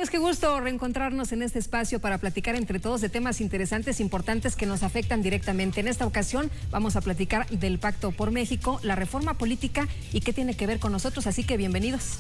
Qué gusto reencontrarnos en este espacio para platicar entre todos de temas interesantes, importantes que nos afectan directamente. En esta ocasión vamos a platicar del Pacto por México, la reforma política y qué tiene que ver con nosotros, así que bienvenidos.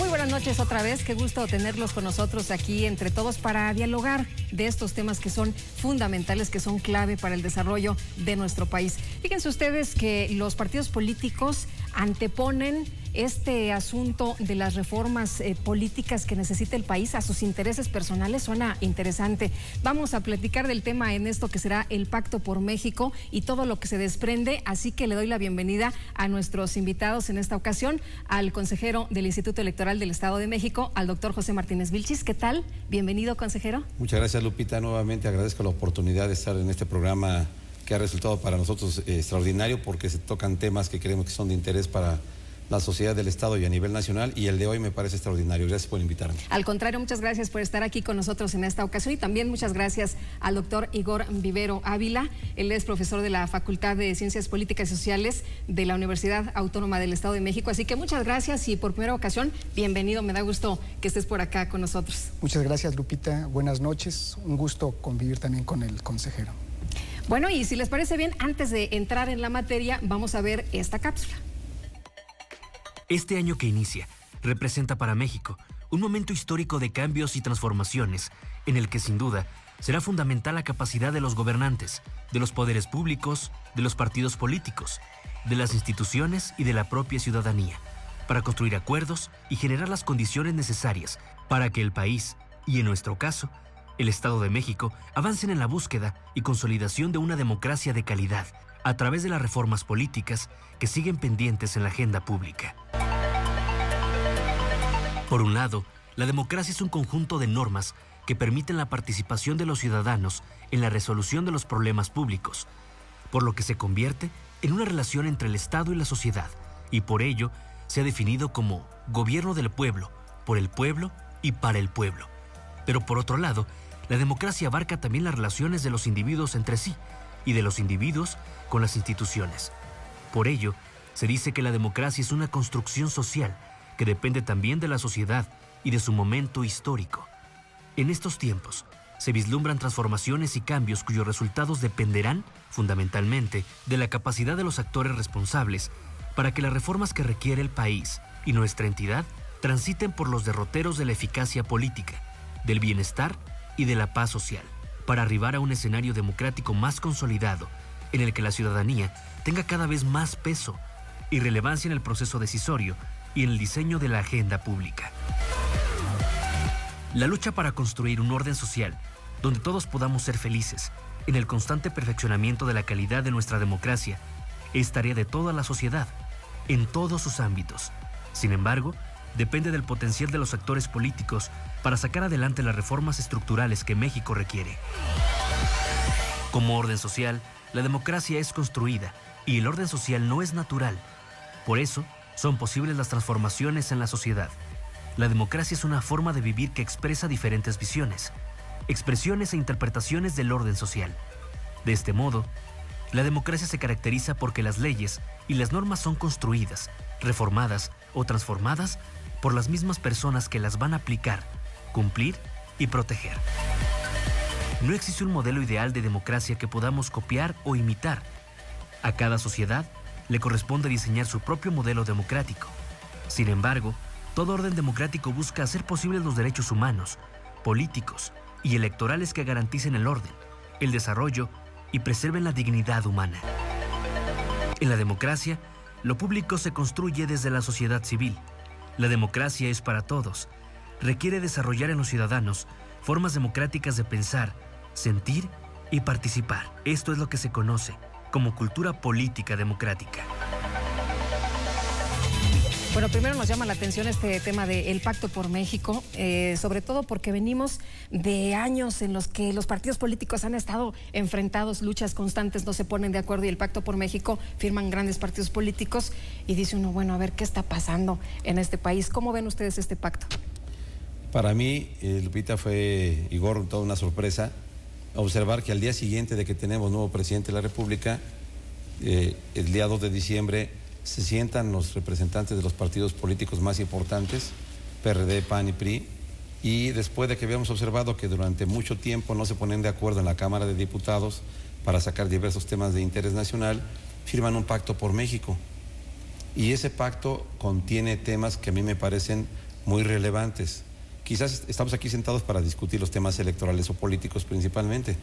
Buenas noches otra vez, qué gusto tenerlos con nosotros aquí entre todos para dialogar de estos temas que son fundamentales, que son clave para el desarrollo de nuestro país. Fíjense ustedes que los partidos políticos anteponen este asunto de las reformas políticas que necesita el país a sus intereses personales. Suena interesante. Vamos a platicar del tema en esto que será el Pacto por México y todo lo que se desprende, así que le doy la bienvenida a nuestros invitados en esta ocasión, al consejero del Instituto Electoral del Estado de México, al doctor José Martínez Vilchis. ¿Qué tal? Bienvenido, consejero. Muchas gracias, Lupita. Nuevamente agradezco la oportunidad de estar en este programa que ha resultado para nosotros extraordinario, porque se tocan temas que creemos que son de interés para la sociedad del Estado y a nivel nacional, y el de hoy me parece extraordinario. Gracias por invitarme. Al contrario, muchas gracias por estar aquí con nosotros en esta ocasión, y también muchas gracias al doctor Igor Vivero Ávila. Él es profesor de la Facultad de Ciencias Políticas y Sociales de la Universidad Autónoma del Estado de México. Así que muchas gracias y por primera ocasión, bienvenido. Me da gusto que estés por acá con nosotros. Muchas gracias, Lupita. Buenas noches. Un gusto convivir también con el consejero. Bueno, y si les parece bien, antes de entrar en la materia, vamos a ver esta cápsula. Este año que inicia representa para México un momento histórico de cambios y transformaciones, en el que sin duda será fundamental la capacidad de los gobernantes, de los poderes públicos, de los partidos políticos, de las instituciones y de la propia ciudadanía, para construir acuerdos y generar las condiciones necesarias para que el país, y en nuestro caso, el Estado de México, avancen en la búsqueda y consolidación de una democracia de calidad a través de las reformas políticas que siguen pendientes en la agenda pública. Por un lado, la democracia es un conjunto de normas que permiten la participación de los ciudadanos en la resolución de los problemas públicos, por lo que se convierte en una relación entre el Estado y la sociedad, y por ello se ha definido como gobierno del pueblo, por el pueblo y para el pueblo. Pero por otro lado, la democracia abarca también las relaciones de los individuos entre sí y de los individuos con las instituciones. Por ello, se dice que la democracia es una construcción social que depende también de la sociedad y de su momento histórico. En estos tiempos, se vislumbran transformaciones y cambios cuyos resultados dependerán, fundamentalmente, de la capacidad de los actores responsables para que las reformas que requiere el país y nuestra entidad transiten por los derroteros de la eficacia política, del bienestar y de la paz social, para arribar a un escenario democrático más consolidado, en el que la ciudadanía tenga cada vez más peso y relevancia en el proceso decisorio y en el diseño de la agenda pública. La lucha para construir un orden social donde todos podamos ser felices, en el constante perfeccionamiento de la calidad de nuestra democracia, es tarea de toda la sociedad, en todos sus ámbitos. Sin embargo, depende del potencial de los actores políticos para sacar adelante las reformas estructurales que México requiere. Como orden social, la democracia es construida y el orden social no es natural. Por eso, son posibles las transformaciones en la sociedad. La democracia es una forma de vivir que expresa diferentes visiones, expresiones e interpretaciones del orden social. De este modo, la democracia se caracteriza porque las leyes y las normas son construidas, reformadas o transformadas por las mismas personas que las van a aplicar, cumplir y proteger. No existe un modelo ideal de democracia que podamos copiar o imitar. A cada sociedad le corresponde diseñar su propio modelo democrático. Sin embargo, todo orden democrático busca hacer posibles los derechos humanos, políticos y electorales que garanticen el orden, el desarrollo y preserven la dignidad humana. En la democracia, lo público se construye desde la sociedad civil. La democracia es para todos. Requiere desarrollar en los ciudadanos formas democráticas de pensar, sentir y participar. Esto es lo que se conoce como cultura política democrática. Bueno, primero nos llama la atención este tema del Pacto por México, sobre todo porque venimos de años en los que los partidos políticos han estado enfrentados, luchas constantes, no se ponen de acuerdo, y el Pacto por México firman grandes partidos políticos y dice uno, bueno, a ver qué está pasando en este país. ¿Cómo ven ustedes este pacto? Para mí, Lupita, fue, Igor, toda una sorpresa observar que al día siguiente de que tenemos nuevo presidente de la República, el día 2 de diciembre, se sientan los representantes de los partidos políticos más importantes, PRD, PAN y PRI, y después de que habíamos observado que durante mucho tiempo no se ponen de acuerdo en la Cámara de Diputados para sacar diversos temas de interés nacional, firman un pacto por México. Y ese pacto contiene temas que a mí me parecen muy relevantes. Quizás estamos aquí sentados para discutir los temas electorales o políticos principalmente,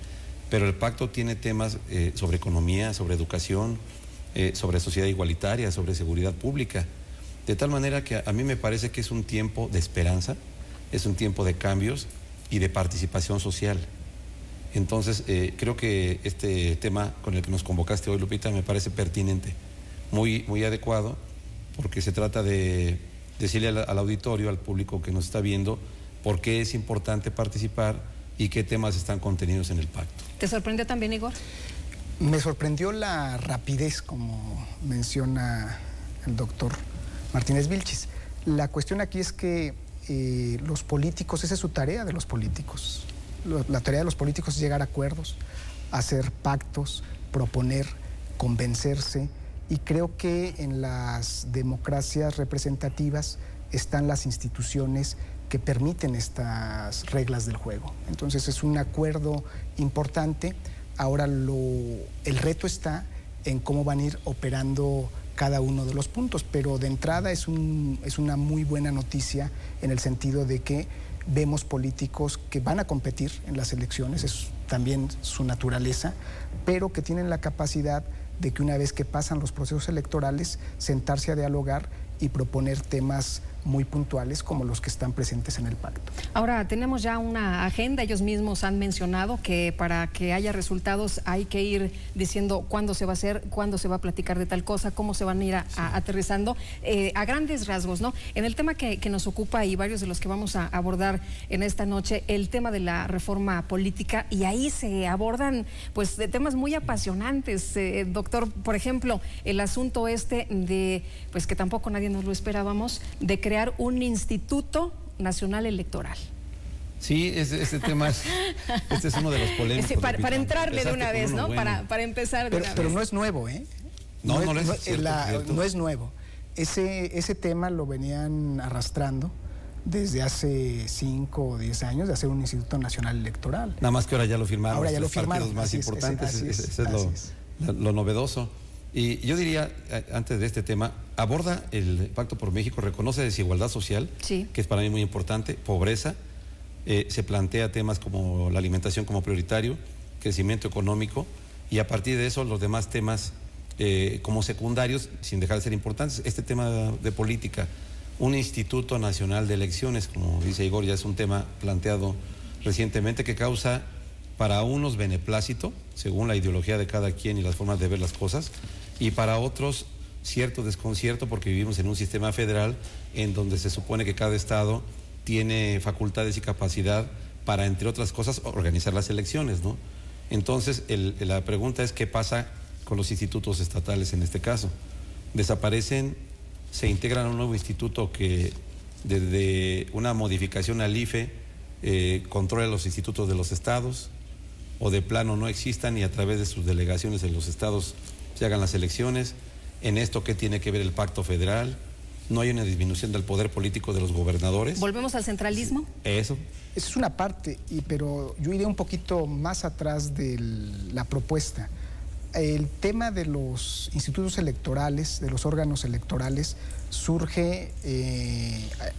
pero el pacto tiene temas sobre economía, sobre educación, sobre sociedad igualitaria, sobre seguridad pública, de tal manera que a mí me parece que es un tiempo de esperanza, es un tiempo de cambios y de participación social. Entonces, creo que este tema con el que nos convocaste hoy, Lupita, me parece pertinente, muy adecuado, porque se trata de decirle al auditorio, al público que nos está viendo, por qué es importante participar y qué temas están contenidos en el pacto. ¿Te sorprendió también, Igor? Me sorprendió la rapidez, como menciona el doctor Martínez Vilchis. La cuestión aquí es que los políticos, esa es su tarea de los políticos. La tarea de los políticos es llegar a acuerdos, hacer pactos, proponer, convencerse, y creo que en las democracias representativas están las instituciones que permiten estas reglas del juego. Entonces es un acuerdo importante. Ahora el reto está en cómo van a ir operando cada uno de los puntos, pero de entrada es una muy buena noticia en el sentido de que vemos políticos que van a competir en las elecciones, es también su naturaleza, pero que tienen la capacidad de que una vez que pasan los procesos electorales, sentarse a dialogar y proponer temas muy puntuales como los que están presentes en el pacto. Ahora, tenemos ya una agenda, ellos mismos han mencionado que para que haya resultados hay que ir diciendo cuándo se va a hacer, cuándo se va a platicar de tal cosa, cómo se van a ir aterrizando, a grandes rasgos, ¿no? En el tema que nos ocupa y varios de los que vamos a abordar en esta noche, el tema de la reforma política, y ahí se abordan pues de temas muy apasionantes, doctor, por ejemplo, el asunto de, pues que tampoco nadie nos lo esperábamos, de crear un Instituto Nacional Electoral. Sí, este tema es uno de los polémicos. Sí, para entrarle de una vez, ¿no? Bueno. Para empezar de una vez. Pero no es nuevo, ¿eh? No es nuevo. Ese tema lo venían arrastrando desde hace 5 o 10 años, de hacer un Instituto Nacional Electoral. Nada más que ahora ya lo firmaron. Ahora ya lo firmaron. Los partidos más importantes, eso es lo novedoso. Y yo diría, antes de este tema, aborda el Pacto por México, reconoce desigualdad social, sí, que es para mí muy importante, pobreza, se plantea temas como la alimentación como prioritario, crecimiento económico, y a partir de eso los demás temas como secundarios, sin dejar de ser importantes. Este tema de política, un Instituto Nacional de Elecciones, como dice Igor, ya es un tema planteado recientemente que causa para unos beneplácito, según la ideología de cada quien y las formas de ver las cosas, y para otros cierto desconcierto porque vivimos en un sistema federal en donde se supone que cada estado tiene facultades y capacidad para, entre otras cosas, organizar las elecciones, ¿no? Entonces, la pregunta es qué pasa con los institutos estatales en este caso. Desaparecen, se integran a un nuevo instituto que desde una modificación al IFE controla los institutos de los estados, o de plano no existan y a través de sus delegaciones en los estados se hagan las elecciones. En esto, ¿qué tiene que ver el pacto federal? ¿No hay una disminución del poder político de los gobernadores? ¿Volvemos al centralismo? Eso. Esa es una parte, pero yo iré un poquito más atrás de la propuesta. El tema de los institutos electorales, de los órganos electorales, surge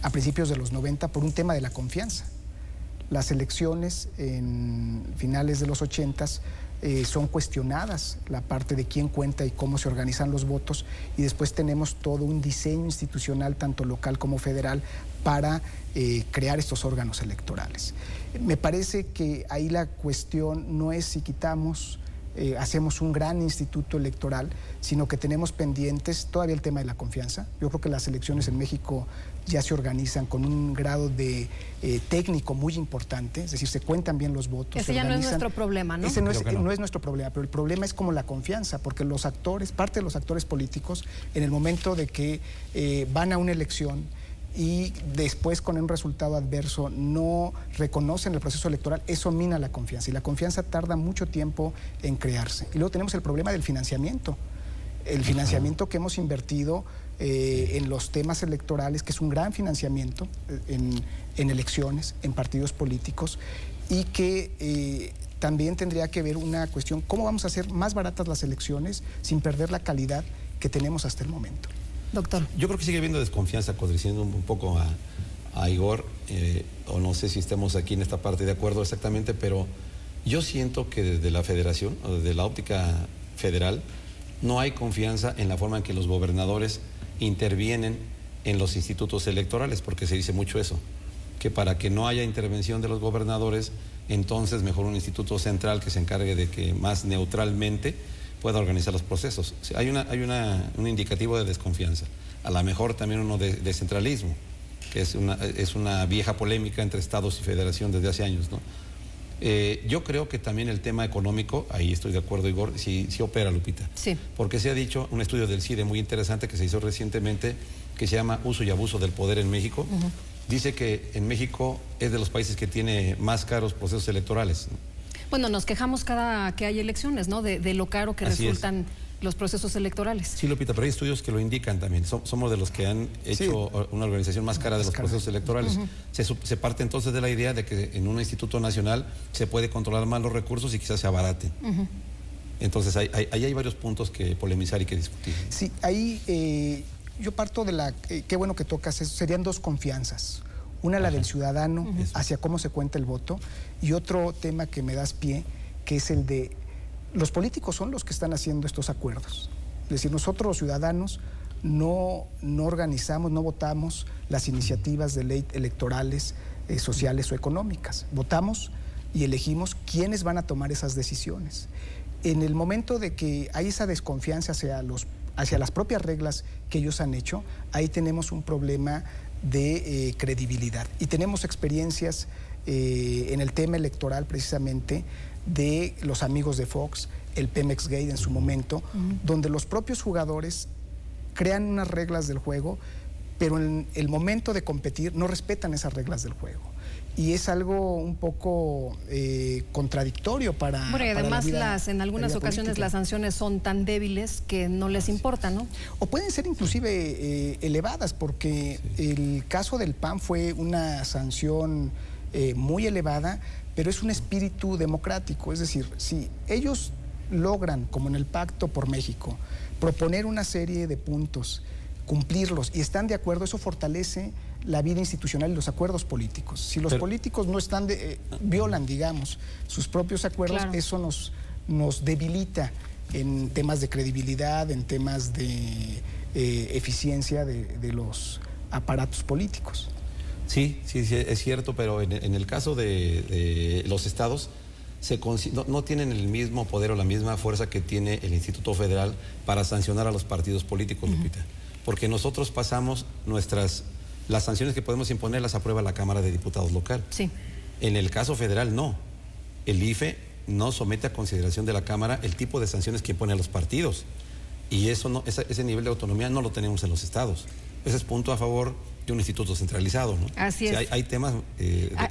a principios de los 90 por un tema de la confianza. Las elecciones en finales de los 80s son cuestionadas, la parte de quién cuenta y cómo se organizan los votos, y después tenemos todo un diseño institucional, tanto local como federal, para crear estos órganos electorales. Me parece que ahí la cuestión no es si quitamos hacemos un gran instituto electoral, sino que tenemos pendientes todavía el tema de la confianza. Yo creo que las elecciones en México ya se organizan con un grado de técnico muy importante, es decir, se cuentan bien los votos. Ese ya no es nuestro problema, ¿no? Ese no es nuestro problema, pero el problema es como la confianza, porque los actores, parte de los actores políticos, en el momento de que van a una elección y después con un resultado adverso no reconocen el proceso electoral, eso mina la confianza, y la confianza tarda mucho tiempo en crearse. Y luego tenemos el problema del financiamiento. El financiamiento que hemos invertido en los temas electorales, que es un gran financiamiento en elecciones, en partidos políticos, y que también tendría que ver una cuestión, ¿cómo vamos a hacer más baratas las elecciones sin perder la calidad que tenemos hasta el momento? Doctor. Yo creo que sigue habiendo desconfianza, contradiciendo un poco a Igor, o no sé si estemos aquí en esta parte de acuerdo exactamente, pero yo siento que desde la federación, o desde la óptica federal, no hay confianza en la forma en que los gobernadores intervienen en los institutos electorales, porque se dice mucho eso, que para que no haya intervención de los gobernadores, entonces mejor un instituto central que se encargue de que más neutralmente pueda organizar los procesos. O sea, hay un indicativo de desconfianza. A lo mejor también uno de centralismo, que es una vieja polémica entre estados y federación desde hace años, ¿no? Yo creo que también el tema económico, ahí estoy de acuerdo, Igor, sí opera, Lupita. Sí. Porque se ha dicho, un estudio del CIDE muy interesante que se hizo recientemente, que se llama Uso y Abuso del Poder en México, dice que en México es de los países que tiene más caros procesos electorales. Bueno, nos quejamos cada que hay elecciones, ¿no? De lo caro que resultan los procesos electorales. Sí, Lupita, pero hay estudios que lo indican también. Somos de los que han hecho una organización más cara de los procesos electorales. Se parte entonces de la idea de que en un instituto nacional se puede controlar más los recursos y quizás se abaraten. Entonces, ahí hay varios puntos que polemizar y que discutir. Sí, ahí yo parto de la... qué bueno que tocas eso. Serían dos confianzas. Una, la del ciudadano, hacia cómo se cuenta el voto, y otro tema que me das pie, que es el de los políticos son los que están haciendo estos acuerdos. Es decir, nosotros los ciudadanos no organizamos, no votamos las iniciativas de ley electorales, sociales o económicas. Votamos y elegimos quiénes van a tomar esas decisiones. En el momento de que hay esa desconfianza hacia las propias reglas que ellos han hecho, ahí tenemos un problema de credibilidad. Y tenemos experiencias en el tema electoral precisamente de los amigos de Fox, el Pemex Gate en su momento, donde los propios jugadores crean unas reglas del juego, pero en el momento de competir no respetan esas reglas del juego. Y es algo un poco contradictorio para... Bueno, y además la vida, en algunas ocasiones política. Las sanciones son tan débiles que no les importa, ¿no? O pueden ser inclusive elevadas, porque el caso del PAN fue una sanción muy elevada, pero es un espíritu democrático. Es decir, si ellos logran, como en el Pacto por México, proponer una serie de puntos, cumplirlos y están de acuerdo, eso fortalece la vida institucional y los acuerdos políticos. Si los políticos no están violan, digamos, sus propios acuerdos, eso nos debilita en temas de credibilidad, en temas de eficiencia de los aparatos políticos. Sí, es cierto, pero en el caso de los estados no tienen el mismo poder o la misma fuerza que tiene el Instituto Federal para sancionar a los partidos políticos, Lupita. Porque nosotros pasamos las sanciones que podemos imponer las aprueba la Cámara de Diputados local. Sí. En el caso federal, no. El IFE no somete a consideración de la Cámara el tipo de sanciones que impone a los partidos. Y ese nivel de autonomía no lo tenemos en los estados. Ese es punto a favor de un instituto centralizado, ¿no? Así es. Hay temas...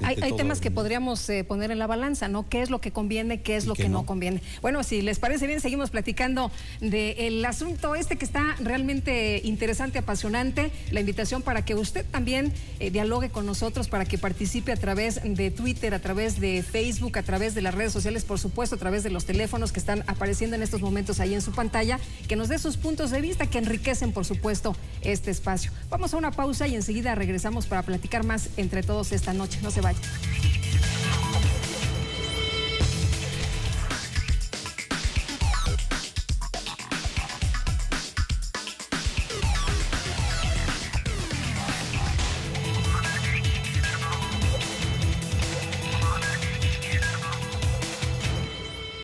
hay temas que podríamos poner en la balanza, ¿no? ¿Qué es lo que conviene, qué es lo que no conviene? Bueno, si les parece bien, seguimos platicando del asunto que está realmente interesante, apasionante. La invitación para que usted también dialogue con nosotros, para que participe a través de Twitter, a través de Facebook, a través de las redes sociales, por supuesto, a través de los teléfonos que están apareciendo en estos momentos ahí en su pantalla, que nos dé sus puntos de vista que enriquecen, por supuesto, este espacio. Vamos a una pausa y enseguida regresamos para platicar más entre todos esta noche. No se vayan.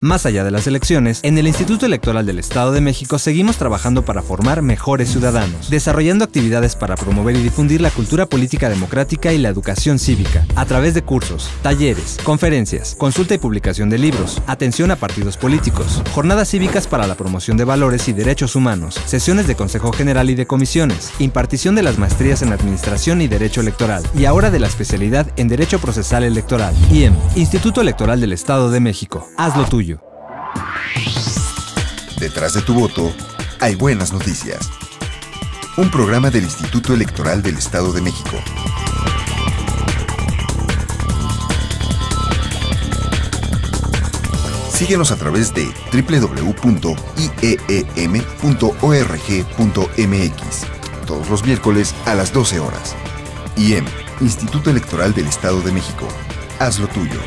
Más allá de las elecciones, en el Instituto Electoral del Estado de México seguimos trabajando para formar mejores ciudadanos, desarrollando actividades para promover y difundir la cultura política democrática y la educación cívica, a través de cursos, talleres, conferencias, consulta y publicación de libros, atención a partidos políticos, jornadas cívicas para la promoción de valores y derechos humanos, sesiones de Consejo General y de comisiones, impartición de las maestrías en Administración y Derecho Electoral, y ahora de la especialidad en Derecho Procesal Electoral. IEM, Instituto Electoral del Estado de México. Haz lo tuyo. Detrás de tu voto hay buenas noticias. Un programa del Instituto Electoral del Estado de México. Síguenos a través de www.ieem.org.mx todos los miércoles a las 12 horas. IEM, Instituto Electoral del Estado de México. Haz lo tuyo.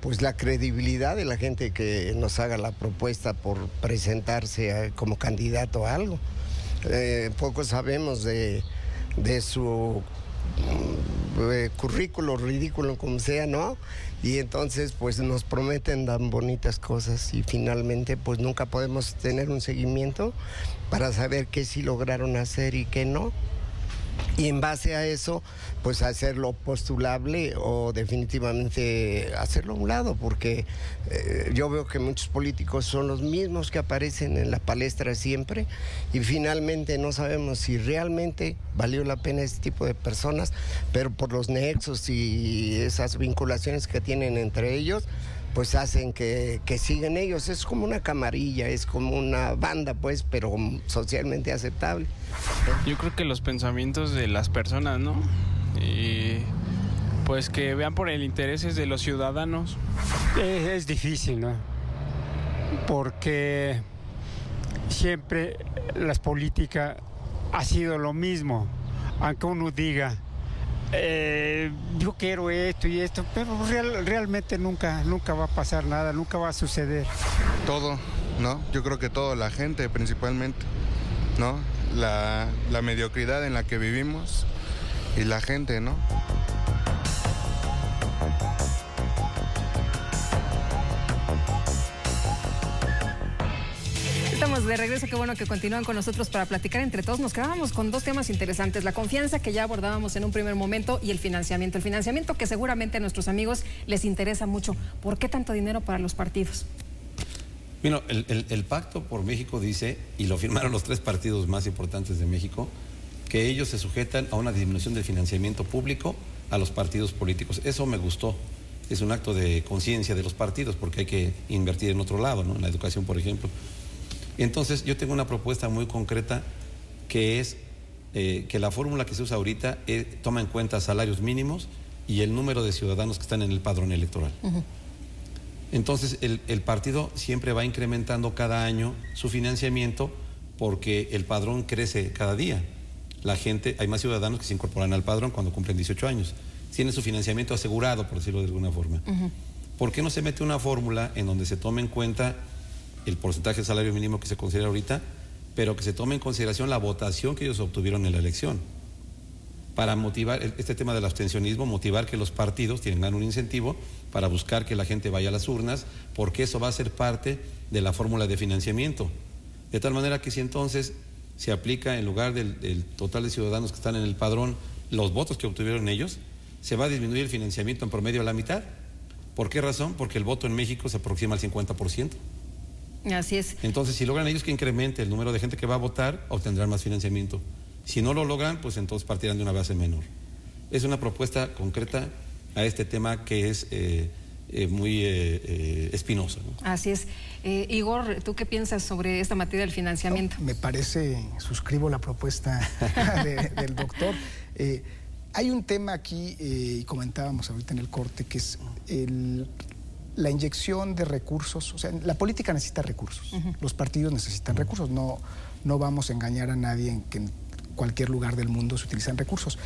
Pues la credibilidad de la gente que nos haga la propuesta por presentarse como candidato a algo. Poco sabemos de su currículo ridículo, como sea, ¿no? Y entonces pues nos prometen tan bonitas cosas y finalmente pues nunca podemos tener un seguimiento para saber qué sí lograron hacer y qué no. Y en base a eso, pues hacerlo postulable o definitivamente hacerlo a un lado, porque yo veo que muchos políticos son los mismos que aparecen en la palestra siempre y finalmente no sabemos si realmente valió la pena este tipo de personas, pero por los nexos y esas vinculaciones que tienen entre ellos, pues hacen que sigan ellos. Es como una camarilla, es como una banda, pues, pero socialmente aceptable. Yo creo que los pensamientos de las personas, ¿no? Y pues que vean por el interés de los ciudadanos. Es difícil, ¿no? Porque siempre las políticas ha sido lo mismo, aunque uno diga yo quiero esto y esto, pero realmente nunca va a pasar nada, nunca va a suceder. Todo, ¿no? Yo creo que todo, la gente principalmente, ¿no? La mediocridad en la que vivimos y la gente, ¿no? Estamos de regreso, qué bueno que continúan con nosotros para platicar entre todos. Nos quedábamos con dos temas interesantes, la confianza que ya abordábamos en un primer momento y el financiamiento. El financiamiento que seguramente a nuestros amigos les interesa mucho. ¿Por qué tanto dinero para los partidos? Bueno, el Pacto por México dice, y lo firmaron los tres partidos más importantes de México, que ellos se sujetan a una disminución del financiamiento público a los partidos políticos. Eso me gustó. Es un acto de conciencia de los partidos porque hay que invertir en otro lado, ¿no? En la educación, por ejemplo. Entonces, yo tengo una propuesta muy concreta que es que la fórmula que se usa ahorita toma en cuenta salarios mínimos y el número de ciudadanos que están en el padrón electoral. Entonces, el partido siempre va incrementando cada año su financiamiento porque el padrón crece cada día. La gente, hay más ciudadanos que se incorporan al padrón cuando cumplen 18 años. Tienen su financiamiento asegurado, por decirlo de alguna forma. ¿Por qué no se mete una fórmula en donde se tome en cuenta el porcentaje de salario mínimo que se considera ahorita, pero que se tome en consideración la votación que ellos obtuvieron en la elección? Para motivar este tema del abstencionismo, motivar que los partidos tengan un incentivo para buscar que la gente vaya a las urnas, porque eso va a ser parte de la fórmula de financiamiento. De tal manera que si entonces se aplica en lugar del total de ciudadanos que están en el padrón, los votos que obtuvieron ellos, se va a disminuir el financiamiento en promedio a la mitad. ¿Por qué razón? Porque el voto en México se aproxima al 50%. Así es. Entonces, si logran ellos que incremente el número de gente que va a votar, obtendrán más financiamiento. Si no lo logran, pues entonces partirán de una base menor. Es una propuesta concreta a este tema que es muy espinoso, ¿no? Así es. Igor, ¿tú qué piensas sobre esta materia del financiamiento? Me parece, suscribo la propuesta del doctor. Hay un tema aquí, y comentábamos ahorita en el corte, que es la inyección de recursos, o sea, la política necesita recursos, los partidos necesitan recursos, no vamos a engañar a nadie en que en cualquier lugar del mundo se utilizan recursos,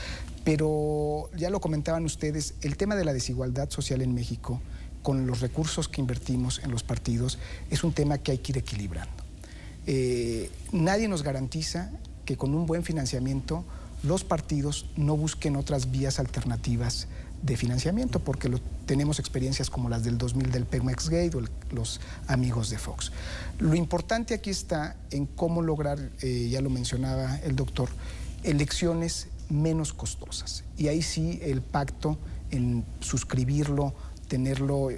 pero ya lo comentaban ustedes, el tema de la desigualdad social en México, con los recursos que invertimos en los partidos, es un tema que hay que ir equilibrando. Nadie nos garantiza que con un buen financiamiento los partidos no busquen otras vías alternativas de financiamiento, porque tenemos experiencias como las del 2000 del Pemex Gate o los amigos de Fox. Lo importante aquí está en cómo lograr, ya lo mencionaba el doctor, elecciones menos costosas. Y ahí sí el pacto, en suscribirlo, tenerlo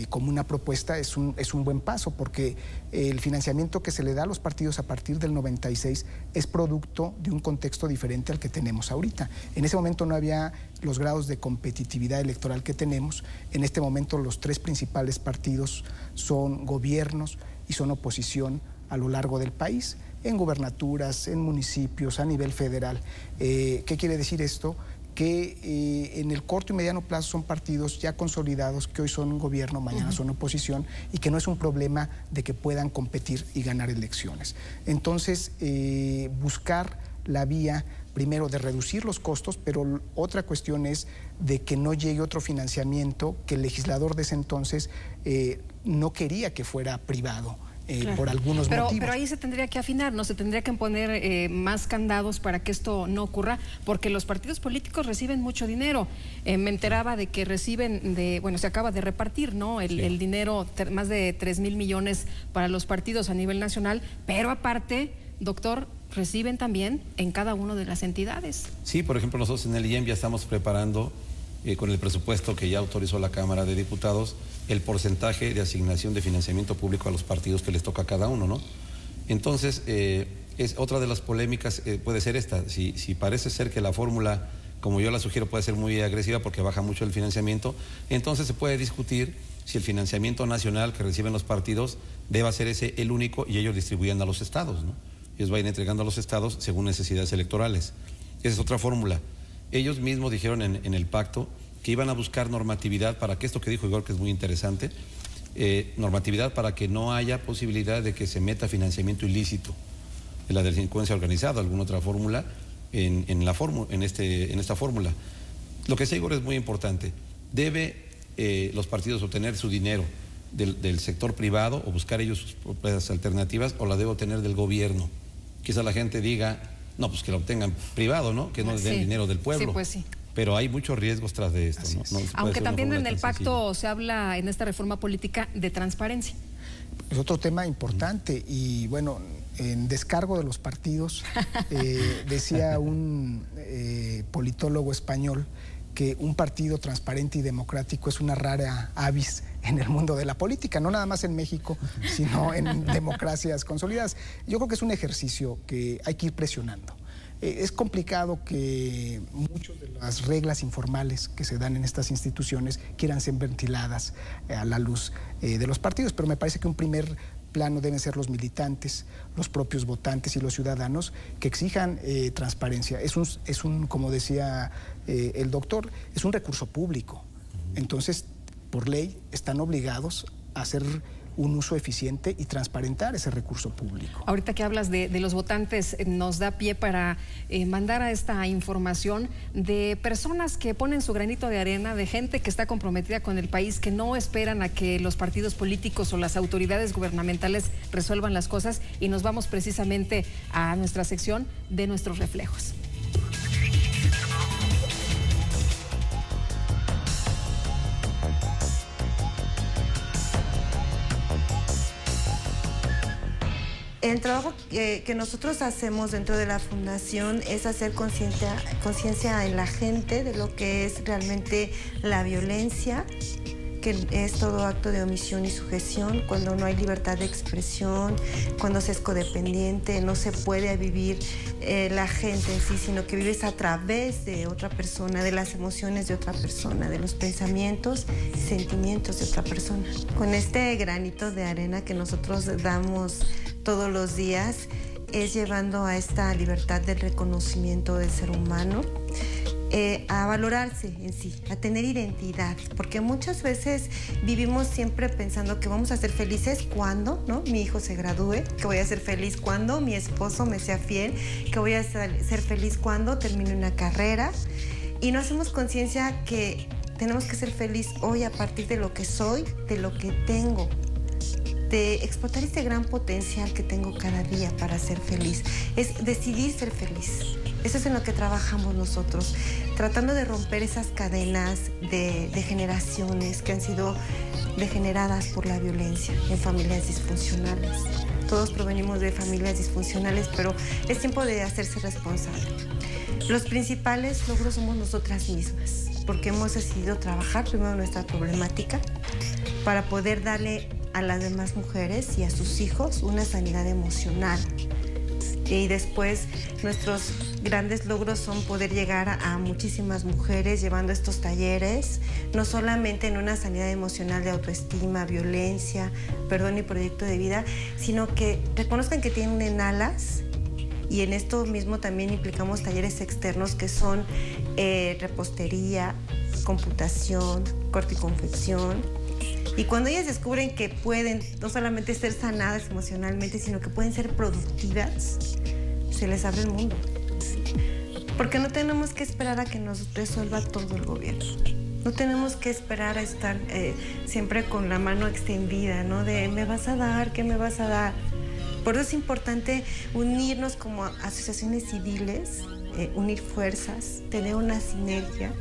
como una propuesta es un buen paso, porque el financiamiento que se le da a los partidos a partir del 96 es producto de un contexto diferente al que tenemos ahorita. En ese momento no había los grados de competitividad electoral que tenemos. En este momento los tres principales partidos son gobiernos y son oposición a lo largo del país, en gubernaturas, en municipios, a nivel federal. ¿Qué quiere decir esto? Que en el corto y mediano plazo son partidos ya consolidados, que hoy son gobierno, mañana son oposición, y que no es un problema de que puedan competir y ganar elecciones. Entonces, buscar la vía, primero, de reducir los costos, pero otra cuestión es de que no llegue otro financiamiento que el legislador de ese entonces no quería que fuera privado. Claro. Por algunos motivos. Pero ahí se tendría que afinar, ¿no? Se tendría que poner más candados para que esto no ocurra, porque los partidos políticos reciben mucho dinero. Me enteraba de que reciben, se acaba de repartir, ¿no? El dinero, más de 3,000 millones para los partidos a nivel nacional, pero aparte, doctor, reciben también en cada una de las entidades. Sí, por ejemplo, nosotros en el IEM ya estamos preparando, con el presupuesto que ya autorizó la Cámara de Diputados, el porcentaje de asignación de financiamiento público a los partidos que les toca a cada uno, ¿no? Entonces, es otra de las polémicas, puede ser esta. Si parece ser que la fórmula, como yo la sugiero, puede ser muy agresiva porque baja mucho el financiamiento, entonces se puede discutir si el financiamiento nacional que reciben los partidos deba ser ese el único y ellos distribuyan a los estados, ¿no? Ellos vayan entregando a los estados según necesidades electorales. Esa es otra fórmula. Ellos mismos dijeron en el pacto que iban a buscar normatividad para que esto que dijo Igor, que es muy interesante, normatividad para que no haya posibilidad de que se meta financiamiento ilícito de la delincuencia organizada, alguna otra fórmula en esta fórmula. Lo que dice Igor es muy importante. Debe los partidos obtener su dinero del sector privado o buscar ellos sus propias alternativas, o la debe obtener del gobierno. Quizá la gente diga, no, pues que lo obtengan privado, ¿no? Que no les den dinero del pueblo. Sí, pues sí. Pero hay muchos riesgos tras de esto, ¿no? Aunque también en el pacto se habla, en esta reforma política, de transparencia. Es otro tema importante y bueno, en descargo de los partidos, decía un politólogo español que un partido transparente y democrático es una rara avis en el mundo de la política, no nada más en México, sino en democracias consolidadas. Yo creo que es un ejercicio que hay que ir presionando. Es complicado que muchas de las reglas informales que se dan en estas instituciones quieran ser ventiladas a la luz de los partidos, pero me parece que un primer plano deben ser los militantes, los propios votantes y los ciudadanos que exijan transparencia. Es un, como decía el doctor, es un recurso público. Entonces, por ley, están obligados a hacer un uso eficiente y transparentar ese recurso público. Ahorita que hablas de los votantes, nos da pie para mandar a esta información de personas que ponen su granito de arena, de gente que está comprometida con el país, que no esperan a que los partidos políticos o las autoridades gubernamentales resuelvan las cosas, y nos vamos precisamente a nuestra sección de nuestros reflejos. El trabajo que nosotros hacemos dentro de la Fundación es hacer conciencia en la gente de lo que es realmente la violencia, que es todo acto de omisión y sujeción, cuando no hay libertad de expresión, cuando se es codependiente, no se puede vivir la gente en sí, sino que vives a través de otra persona, de las emociones de otra persona, de los pensamientos y sentimientos de otra persona. Con este granito de arena que nosotros damos todos los días, es llevando a esta libertad del reconocimiento del ser humano, a valorarse en sí, a tener identidad, porque muchas veces vivimos siempre pensando que vamos a ser felices cuando, ¿no?, mi hijo se gradúe, que voy a ser feliz cuando mi esposo me sea fiel, que voy a ser feliz cuando termine una carrera, y no hacemos conciencia que tenemos que ser feliz hoy a partir de lo que soy, de lo que tengo, de explotar ese gran potencial que tengo cada día para ser feliz. Es decidir ser feliz. Eso es en lo que trabajamos nosotros, tratando de romper esas cadenas de generaciones que han sido degeneradas por la violencia en familias disfuncionales. Todos provenimos de familias disfuncionales, pero es tiempo de hacerse responsable. Los principales logros somos nosotras mismas, porque hemos decidido trabajar primero nuestra problemática para poder darle a las demás mujeres y a sus hijos una sanidad emocional. Y después nuestros grandes logros son poder llegar a muchísimas mujeres llevando estos talleres, no solamente en una sanidad emocional de autoestima, violencia, perdón y proyecto de vida, sino que reconozcan que tienen alas. Y en esto mismo también implicamos talleres externos que son repostería, computación, corte y confección. Y cuando ellas descubren que pueden no solamente ser sanadas emocionalmente, sino que pueden ser productivas, se les abre el mundo. Porque no tenemos que esperar a que nos resuelva todo el gobierno. No tenemos que esperar a estar siempre con la mano extendida, ¿no? De ¿me vas a dar? ¿Qué me vas a dar? Por eso es importante unirnos como asociaciones civiles, unir fuerzas, tener una sinergia,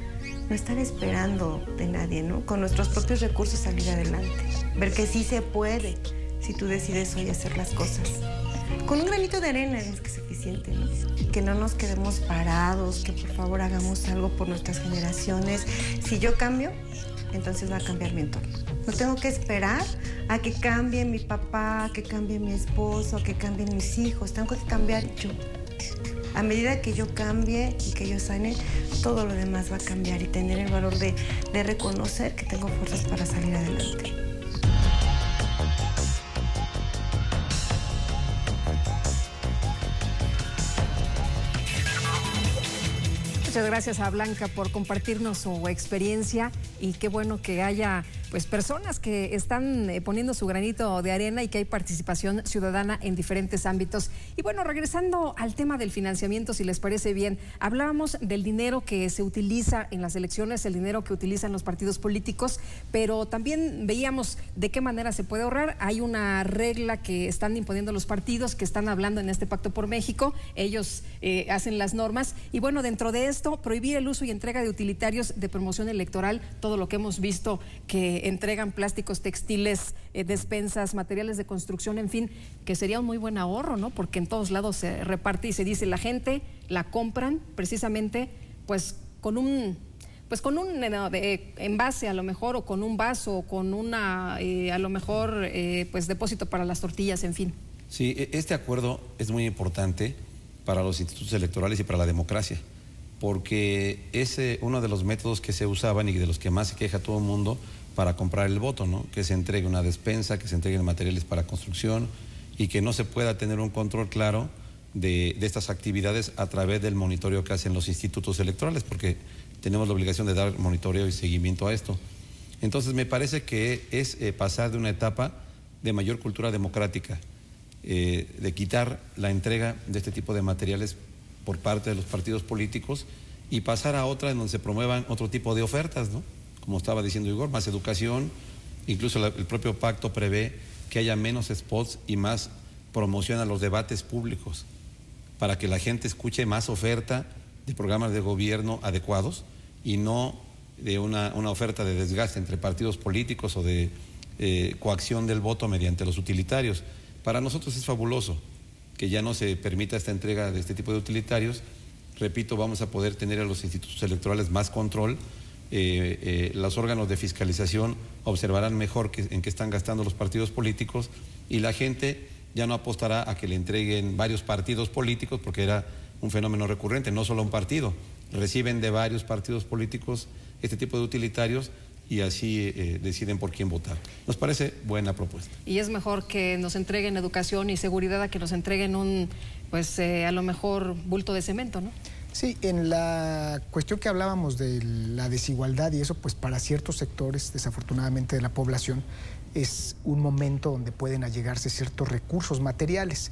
no estar esperando de nadie, ¿no? Con nuestros propios recursos salir adelante. Ver que sí se puede si tú decides hoy hacer las cosas. Con un granito de arena es que es suficiente, ¿no? Que no nos quedemos parados, que por favor hagamos algo por nuestras generaciones. Si yo cambio, entonces va a cambiar mi entorno. No tengo que esperar a que cambie mi papá, a que cambie mi esposo, a que cambien mis hijos. Tengo que cambiar yo. A medida que yo cambie y que yo sane, todo lo demás va a cambiar y tener el valor de reconocer que tengo fuerzas para salir adelante. Muchas gracias a Blanca por compartirnos su experiencia y qué bueno que haya pues personas que están poniendo su granito de arena y que hay participación ciudadana en diferentes ámbitos. Y bueno, regresando al tema del financiamiento, si les parece bien, hablábamos del dinero que se utiliza en las elecciones, el dinero que utilizan los partidos políticos, pero también veíamos de qué manera se puede ahorrar. Hay una regla que están imponiendo los partidos, que están hablando en este Pacto por México, ellos hacen las normas y bueno, dentro de esto, prohibir el uso y entrega de utilitarios de promoción electoral, todo lo que hemos visto que entregan plásticos, textiles, despensas, materiales de construcción, en fin, que sería un muy buen ahorro, ¿no? Porque en todos lados se reparte y se dice, la gente la compran precisamente pues con un envase a lo mejor, o con un vaso, o con una a lo mejor pues depósito para las tortillas, en fin. Sí, este acuerdo es muy importante para los institutos electorales y para la democracia, porque es uno de los métodos que se usaban y de los que más se queja todo el mundo para comprar el voto, ¿no? Que se entregue una despensa, que se entreguen materiales para construcción y que no se pueda tener un control claro de estas actividades a través del monitoreo que hacen los institutos electorales, porque tenemos la obligación de dar monitoreo y seguimiento a esto. Entonces me parece que es pasar de una etapa de mayor cultura democrática, de quitar la entrega de este tipo de materiales por parte de los partidos políticos y pasar a otra en donde se promuevan otro tipo de ofertas, ¿no? Como estaba diciendo Igor, más educación, incluso el propio pacto prevé que haya menos spots y más promoción a los debates públicos para que la gente escuche más oferta de programas de gobierno adecuados y no de una oferta de desgaste entre partidos políticos o de coacción del voto mediante los utilitarios. Para nosotros es fabuloso que ya no se permita esta entrega de este tipo de utilitarios. Repito, vamos a poder tener a los institutos electorales más control, los órganos de fiscalización observarán mejor en qué están gastando los partidos políticos y la gente ya no apostará a que le entreguen varios partidos políticos, porque era un fenómeno recurrente, no solo un partido, reciben de varios partidos políticos este tipo de utilitarios y así deciden por quién votar. Nos parece buena propuesta. Y es mejor que nos entreguen educación y seguridad a que nos entreguen un, pues a lo mejor bulto de cemento, ¿no? Sí, en la cuestión que hablábamos de la desigualdad y eso, pues para ciertos sectores, desafortunadamente, de la población, es un momento donde pueden allegarse ciertos recursos materiales,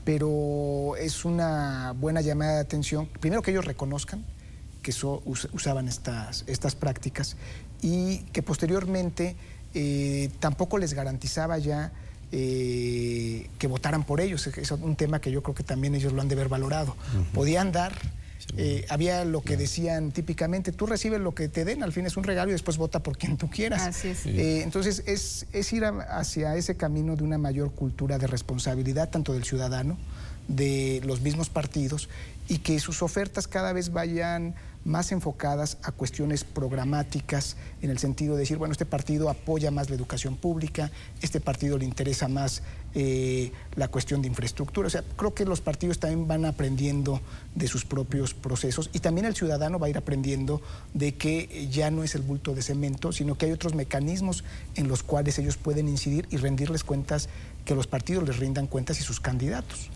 pero es una buena llamada de atención, primero que ellos reconozcan que usaban estas prácticas y que posteriormente tampoco les garantizaba ya que votaran por ellos. Es un tema que yo creo que también ellos lo han de haber valorado. Podían dar, había lo que decían típicamente, tú recibes lo que te den, al fin es un regalo y después vota por quien tú quieras. Así es. Entonces es ir hacia ese camino de una mayor cultura de responsabilidad, tanto del ciudadano, de los mismos partidos, y que sus ofertas cada vez vayan más enfocadas a cuestiones programáticas, en el sentido de decir, bueno, este partido apoya más la educación pública, este partido le interesa más la cuestión de infraestructura. O sea, creo que los partidos también van aprendiendo de sus propios procesos y también el ciudadano va a ir aprendiendo de que ya no es el bulto de cemento, sino que hay otros mecanismos en los cuales ellos pueden incidir y rendirles cuentas, que los partidos les rindan cuentas y sus candidatos.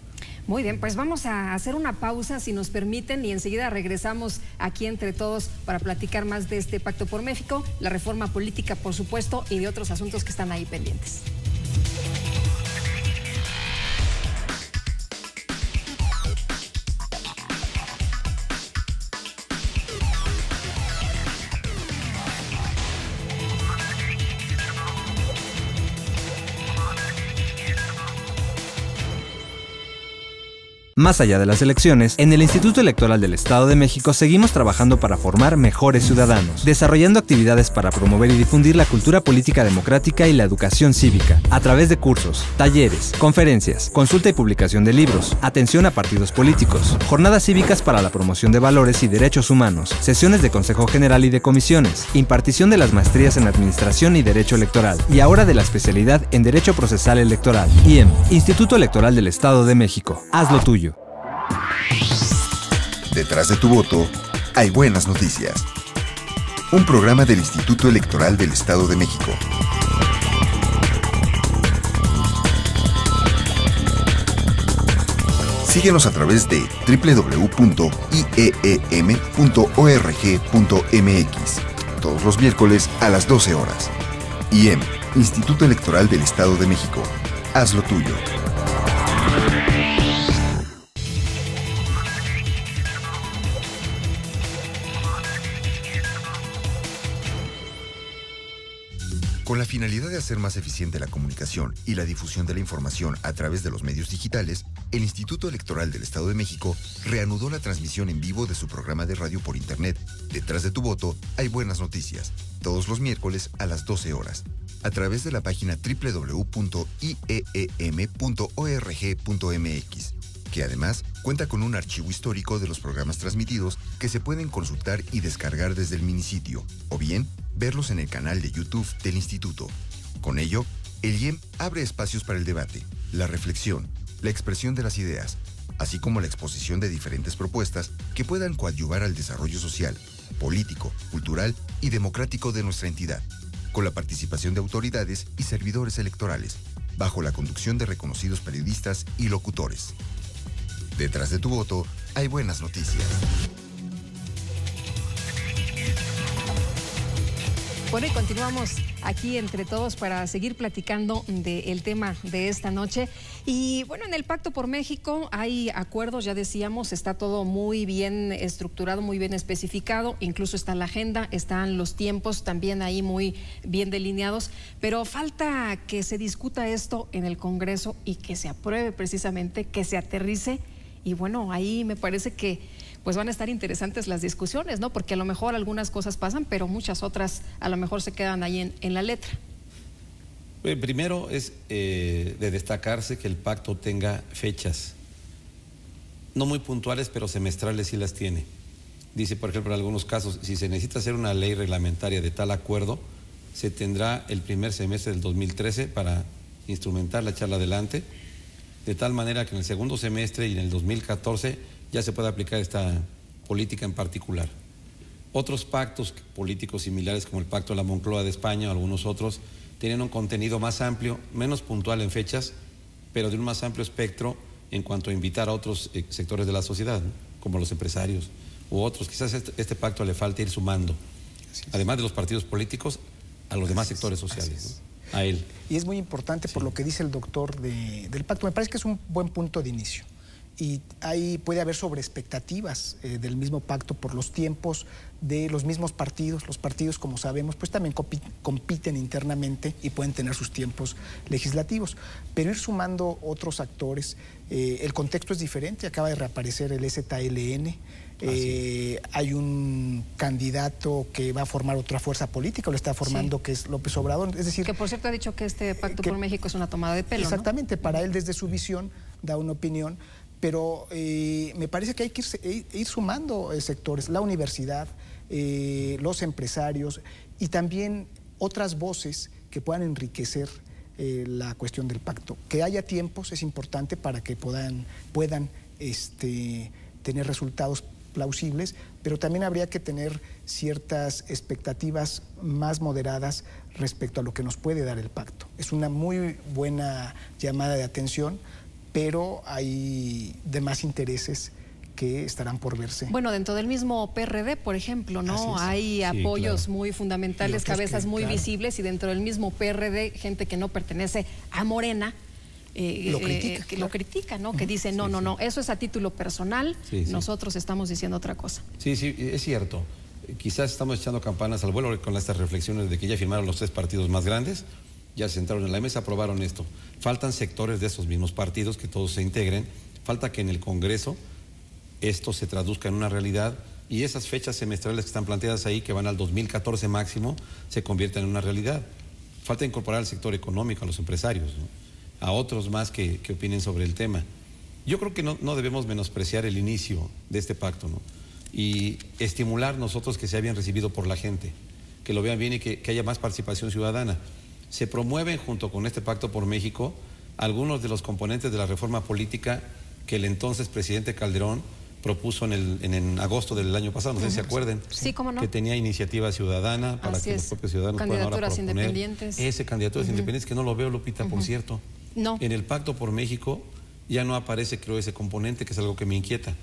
Muy bien, pues vamos a hacer una pausa, si nos permiten, y enseguida regresamos aquí entre todos para platicar más de este Pacto por México, la reforma política, por supuesto, y de otros asuntos que están ahí pendientes. Más allá de las elecciones, en el Instituto Electoral del Estado de México seguimos trabajando para formar mejores ciudadanos, desarrollando actividades para promover y difundir la cultura política democrática y la educación cívica, a través de cursos, talleres, conferencias, consulta y publicación de libros, atención a partidos políticos, jornadas cívicas para la promoción de valores y derechos humanos, sesiones de Consejo General y de comisiones, impartición de las maestrías en Administración y Derecho Electoral, y ahora de la especialidad en Derecho Procesal Electoral. IEM, Instituto Electoral del Estado de México. Haz lo tuyo. Detrás de tu voto, hay buenas noticias. Un programa del Instituto Electoral del Estado de México. Síguenos a través de www.ieem.org.mx todos los miércoles a las 12 horas. IEM, Instituto Electoral del Estado de México. Haz lo tuyo. Con la finalidad de hacer más eficiente la comunicación y la difusión de la información a través de los medios digitales, el Instituto Electoral del Estado de México reanudó la transmisión en vivo de su programa de radio por internet. Detrás de tu voto hay buenas noticias, todos los miércoles a las 12 horas, a través de la página www.ieem.org.mx, que además cuenta con un archivo histórico de los programas transmitidos que se pueden consultar y descargar desde el minisitio, o bien verlos en el canal de YouTube del Instituto. Con ello, el IEM abre espacios para el debate, la reflexión, la expresión de las ideas, así como la exposición de diferentes propuestas que puedan coadyuvar al desarrollo social, político, cultural y democrático de nuestra entidad, con la participación de autoridades y servidores electorales, bajo la conducción de reconocidos periodistas y locutores. Detrás de tu voto hay buenas noticias. Bueno, y continuamos aquí entre todos para seguir platicando del tema de esta noche. Y bueno, en el Pacto por México hay acuerdos, ya decíamos, está todo muy bien estructurado, muy bien especificado, incluso está la agenda, están los tiempos también ahí muy bien delineados, pero falta que se discuta esto en el Congreso y que se apruebe precisamente, que se aterrice. Y bueno, ahí me parece que pues van a estar interesantes las discusiones, ¿no? Porque a lo mejor algunas cosas pasan, pero muchas otras a lo mejor se quedan ahí en la letra. Primero es de destacarse que el pacto tenga fechas, no muy puntuales, pero semestrales sí las tiene. Dice, por ejemplo, en algunos casos, si se necesita hacer una ley reglamentaria de tal acuerdo, se tendrá el primer semestre del 2013 para instrumentarla, echarla adelante, de tal manera que en el segundo semestre y en el 2014 ya se puede aplicar esta política en particular. Otros pactos políticos similares, como el Pacto de la Moncloa de España o algunos otros, tienen un contenido más amplio, menos puntual en fechas, pero de un más amplio espectro en cuanto a invitar a otros sectores de la sociedad, ¿no? Como los empresarios, u otros. Quizás este pacto le falte ir sumando, además de los partidos políticos, a los demás sectores sociales, ¿no? A él. Y es muy importante por lo que dice el doctor del pacto. Me parece que es un buen punto de inicio. Y ahí puede haber sobreexpectativas del mismo pacto por los tiempos de los mismos partidos. Los partidos, como sabemos, pues también compiten internamente y pueden tener sus tiempos legislativos. Pero ir sumando otros actores, el contexto es diferente, acaba de reaparecer el ZLN, hay un candidato que va a formar otra fuerza política, lo está formando, que es López Obrador. Es decir, que por cierto ha dicho que este pacto por México es una tomada de pelo, exactamente, ¿no? Para él desde su visión da una opinión. Pero me parece que hay que ir sumando sectores, la universidad, los empresarios y también otras voces que puedan enriquecer la cuestión del pacto. Que haya tiempos es importante para que puedan tener resultados plausibles, pero también habría que tener ciertas expectativas más moderadas respecto a lo que nos puede dar el pacto. Es una muy buena llamada de atención, pero hay demás intereses que estarán por verse. Bueno, dentro del mismo PRD, por ejemplo, ¿no? Hay apoyos muy fundamentales, cabezas muy visibles, y dentro del mismo PRD, gente que no pertenece a Morena, lo critica, ¿no? Que dice, no, eso es a título personal, nosotros estamos diciendo otra cosa. Sí, es cierto. Quizás estamos echando campanas al vuelo con estas reflexiones de que ya firmaron los 3 partidos más grandes, ya se sentaron en la mesa, aprobaron esto. Faltan sectores de esos mismos partidos que todos se integren, falta que en el Congreso esto se traduzca en una realidad y esas fechas semestrales que están planteadas ahí, que van al 2014 máximo, se conviertan en una realidad. Falta incorporar al sector económico, a los empresarios, ¿no? A otros más que opinen sobre el tema. Yo creo que no debemos menospreciar el inicio de este pacto, ¿no? Y estimular nosotros que sea bien recibido por la gente, que lo vean bien y que haya más participación ciudadana. Se promueven junto con este Pacto por México algunos de los componentes de la reforma política que el entonces presidente Calderón propuso en agosto del año pasado, no sé si se acuerden, ¿cómo no? Que tenía iniciativa ciudadana para que los propios ciudadanos puedan ahora proponer independientes. Ese candidaturas independientes, que no lo veo, Lupita, por cierto. No. En el Pacto por México ya no aparece, creo, ese componente, que es algo que me inquieta,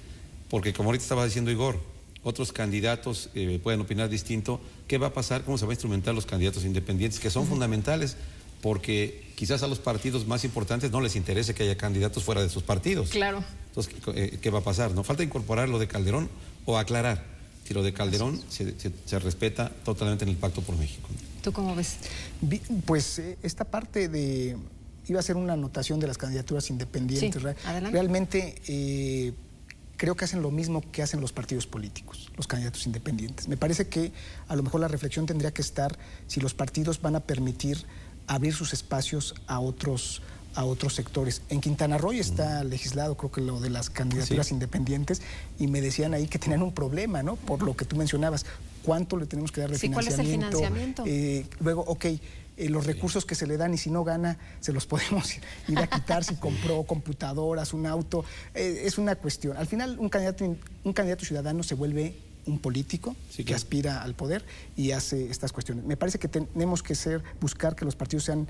porque como ahorita estaba diciendo Igor, otros candidatos pueden opinar distinto. ¿Qué va a pasar? ¿Cómo se va a instrumentar los candidatos independientes? Que son fundamentales, porque quizás a los partidos más importantes no les interese que haya candidatos fuera de sus partidos. Claro. Entonces, ¿qué va a pasar? ¿No falta incorporar lo de Calderón o aclarar si lo de Calderón se respeta totalmente en el Pacto por México? ¿Tú cómo ves? Pues esta parte de... Iba a ser una anotación de las candidaturas independientes. Sí, adelante. Realmente... creo que hacen lo mismo que hacen los partidos políticos, los candidatos independientes. Me parece que a lo mejor la reflexión tendría que estar si los partidos van a permitir abrir sus espacios a otros sectores. En Quintana Roo está legislado, creo que lo de las candidaturas independientes, y me decían ahí que tenían un problema, ¿no? Por lo que tú mencionabas, ¿cuánto le tenemos que dar de financiamiento? ¿Cuál es el financiamiento? Luego, los recursos que se le dan, y si no gana, se los podemos ir a quitar si compró computadoras, un auto. Es una cuestión. Al final, un candidato ciudadano se vuelve un político que aspira al poder y hace estas cuestiones. Me parece que tenemos que buscar que los partidos sean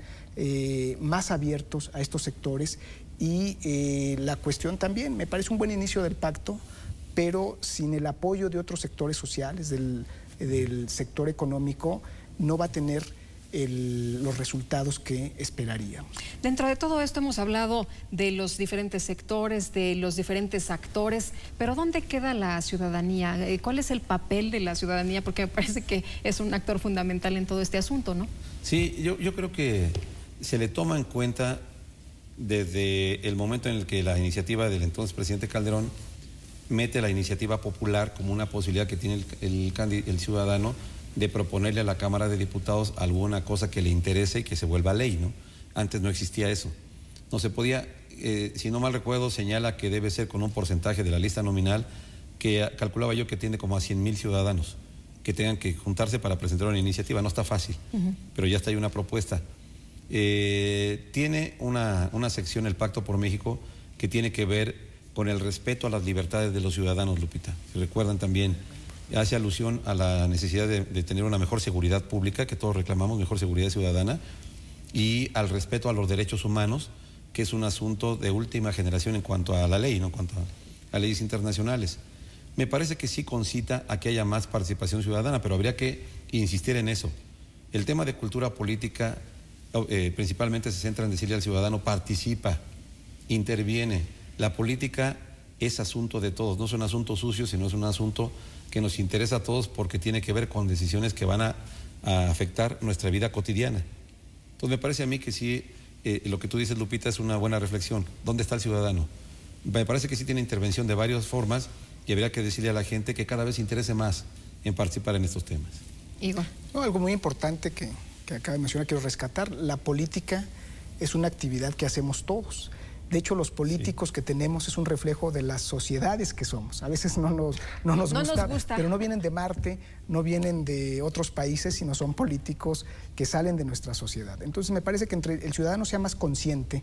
más abiertos a estos sectores, y la cuestión también, me parece un buen inicio del pacto, pero sin el apoyo de otros sectores sociales, del sector económico, no va a tener los resultados que esperaríamos. Dentro de todo esto hemos hablado de los diferentes sectores, de los diferentes actores, pero ¿dónde queda la ciudadanía? ¿Cuál es el papel de la ciudadanía? Porque me parece que es un actor fundamental en todo este asunto, ¿no? Sí, yo creo que se le toma en cuenta desde el momento en el que la iniciativa del entonces presidente Calderón mete la iniciativa popular como una posibilidad que tiene el ciudadano de proponerle a la Cámara de Diputados alguna cosa que le interese y que se vuelva ley, ¿no? Antes no existía eso. No se podía, si no mal recuerdo, señala que debe ser con un porcentaje de la lista nominal que calculaba yo que tiene como a 100,000 ciudadanos que tengan que juntarse para presentar una iniciativa. No está fácil, pero ya está ahí una propuesta. Tiene una sección, el Pacto por México, que tiene que ver con el respeto a las libertades de los ciudadanos, Lupita. Si recuerdan también, hace alusión a la necesidad de tener una mejor seguridad pública, que todos reclamamos, mejor seguridad ciudadana, y al respeto a los derechos humanos, que es un asunto de última generación en cuanto a la ley, no en cuanto a leyes internacionales. Me parece que sí concita a que haya más participación ciudadana, pero habría que insistir en eso. El tema de cultura política principalmente se centra en decirle al ciudadano: participa, interviene. La política es asunto de todos, no es un asunto sucio, sino es un asunto que nos interesa a todos porque tiene que ver con decisiones que van a afectar nuestra vida cotidiana. Entonces me parece a mí que sí, lo que tú dices, Lupita, es una buena reflexión. ¿Dónde está el ciudadano? Me parece que sí tiene intervención de varias formas y habría que decirle a la gente que cada vez se interese más en participar en estos temas. Igor. No, algo muy importante que acaba de mencionar, quiero rescatar: la política es una actividad que hacemos todos. De hecho, los políticos que tenemos es un reflejo de las sociedades que somos. A veces no nos gusta, pero no vienen de Marte, no vienen de otros países, sino son políticos que salen de nuestra sociedad. Entonces, me parece que entre el ciudadano sea más consciente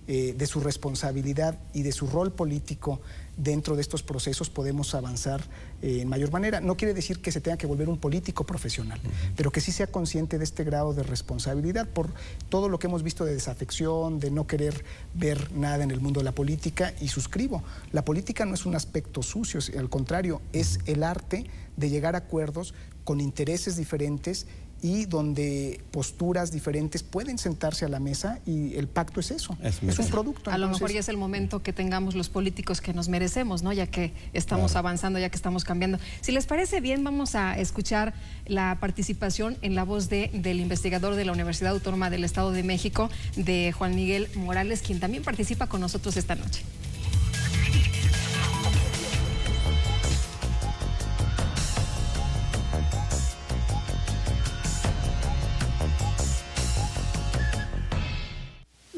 de su responsabilidad y de su rol político dentro de estos procesos, podemos avanzar en mayor manera. No quiere decir que se tenga que volver un político profesional, pero que sí sea consciente de este grado de responsabilidad por todo lo que hemos visto de desafección, de no querer ver nada en el mundo de la política. Y suscribo, la política no es un aspecto sucio, al contrario, es el arte de llegar a acuerdos con intereses diferentes y donde posturas diferentes pueden sentarse a la mesa, y el pacto es eso, es un producto. A lo mejor ya es el momento que tengamos los políticos que nos merecemos, ¿no? Ya que estamos avanzando, ya que estamos cambiando. Si les parece bien, vamos a escuchar la participación en la voz del investigador de la Universidad Autónoma del Estado de México, de Juan Miguel Morales, quien también participa con nosotros esta noche.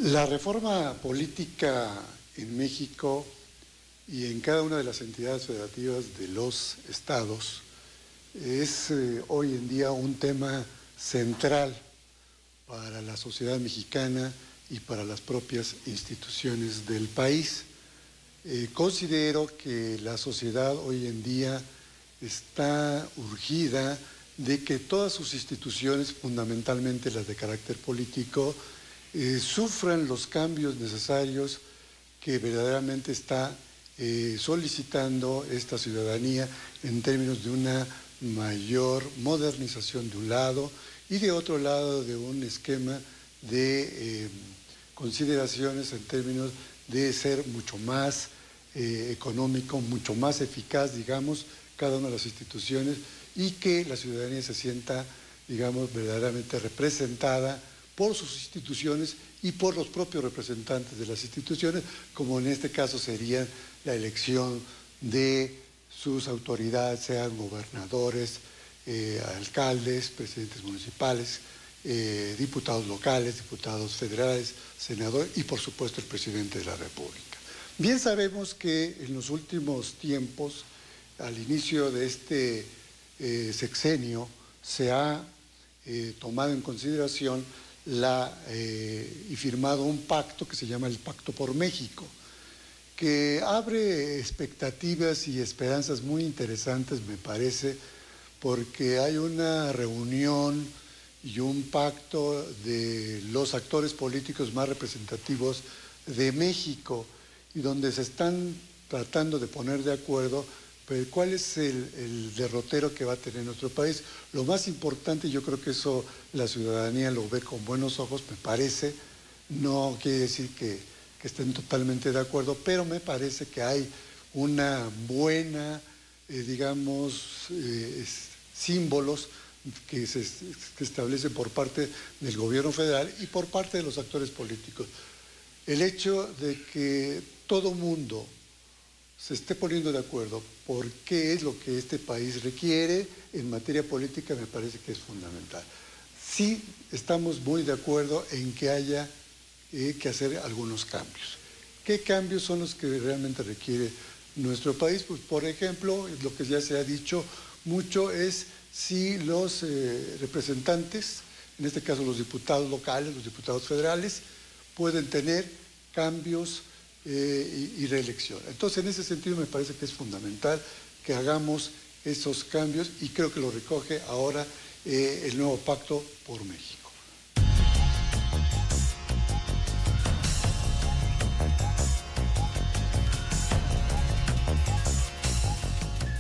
La reforma política en México y en cada una de las entidades federativas de los estados es hoy en día un tema central para la sociedad mexicana y para las propias instituciones del país. Considero que la sociedad hoy en día está urgida de que todas sus instituciones, fundamentalmente las de carácter político, sufran los cambios necesarios que verdaderamente está solicitando esta ciudadanía en términos de una mayor modernización de un lado y de otro lado de un esquema de consideraciones en términos de ser mucho más económico, mucho más eficaz, digamos, cada una de las instituciones, y que la ciudadanía se sienta, digamos, verdaderamente representada por sus instituciones y por los propios representantes de las instituciones, como en este caso sería la elección de sus autoridades, sean gobernadores, alcaldes, presidentes municipales, diputados locales, diputados federales, senadores y por supuesto el presidente de la República. Bien sabemos que en los últimos tiempos, al inicio de este sexenio, se ha tomado en consideración y firmado un pacto que se llama el Pacto por México, que abre expectativas y esperanzas muy interesantes, me parece, porque hay una reunión y un pacto de los actores políticos más representativos de México, y donde se están tratando de poner de acuerdo cuál es el derrotero que va a tener nuestro país. Lo más importante, yo creo que eso la ciudadanía lo ve con buenos ojos, me parece, no quiere decir que estén totalmente de acuerdo, pero me parece que hay una buena, digamos, símbolos que se establecen por parte del gobierno federal y por parte de los actores políticos. El hecho de que todo mundo se esté poniendo de acuerdo por qué es lo que este país requiere en materia política me parece que es fundamental. Sí estamos muy de acuerdo en que haya que hacer algunos cambios. ¿Qué cambios son los que realmente requiere nuestro país? Pues, por ejemplo, lo que ya se ha dicho mucho es si los representantes, en este caso los diputados locales, los diputados federales, pueden tener cambios y reelección. Entonces, en ese sentido me parece que es fundamental que hagamos esos cambios, y creo que lo recoge ahora el nuevo Pacto por México.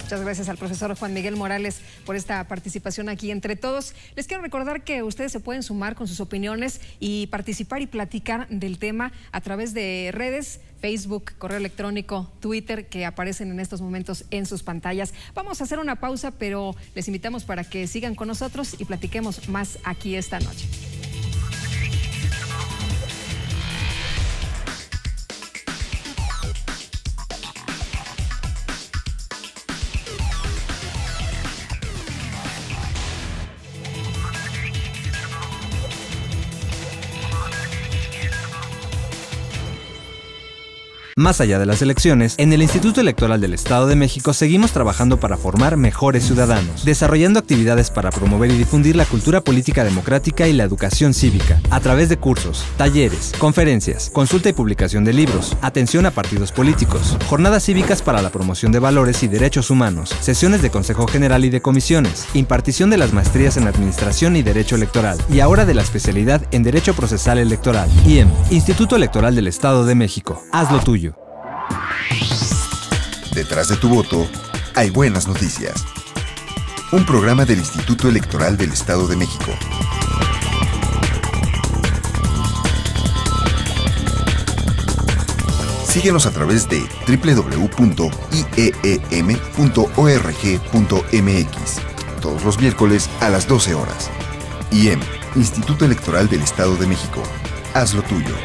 Muchas gracias al profesor Juan Miguel Morales por esta participación aquí entre todos. Les quiero recordar que ustedes se pueden sumar con sus opiniones y participar y platicar del tema a través de redes, Facebook, correo electrónico, Twitter, que aparecen en estos momentos en sus pantallas. Vamos a hacer una pausa, pero les invitamos para que sigan con nosotros y platiquemos más aquí esta noche. Más allá de las elecciones, en el Instituto Electoral del Estado de México seguimos trabajando para formar mejores ciudadanos, desarrollando actividades para promover y difundir la cultura política democrática y la educación cívica, a través de cursos, talleres, conferencias, consulta y publicación de libros, atención a partidos políticos, jornadas cívicas para la promoción de valores y derechos humanos, sesiones de Consejo General y de comisiones, impartición de las maestrías en Administración y Derecho Electoral, y ahora de la especialidad en Derecho Procesal Electoral. IEM, Instituto Electoral del Estado de México. Haz lo tuyo. Detrás de tu voto hay buenas noticias. Un programa del Instituto Electoral del Estado de México. Síguenos a través de www.ieem.org.mx todos los miércoles a las 12 horas. IEM, Instituto Electoral del Estado de México. Haz lo tuyo.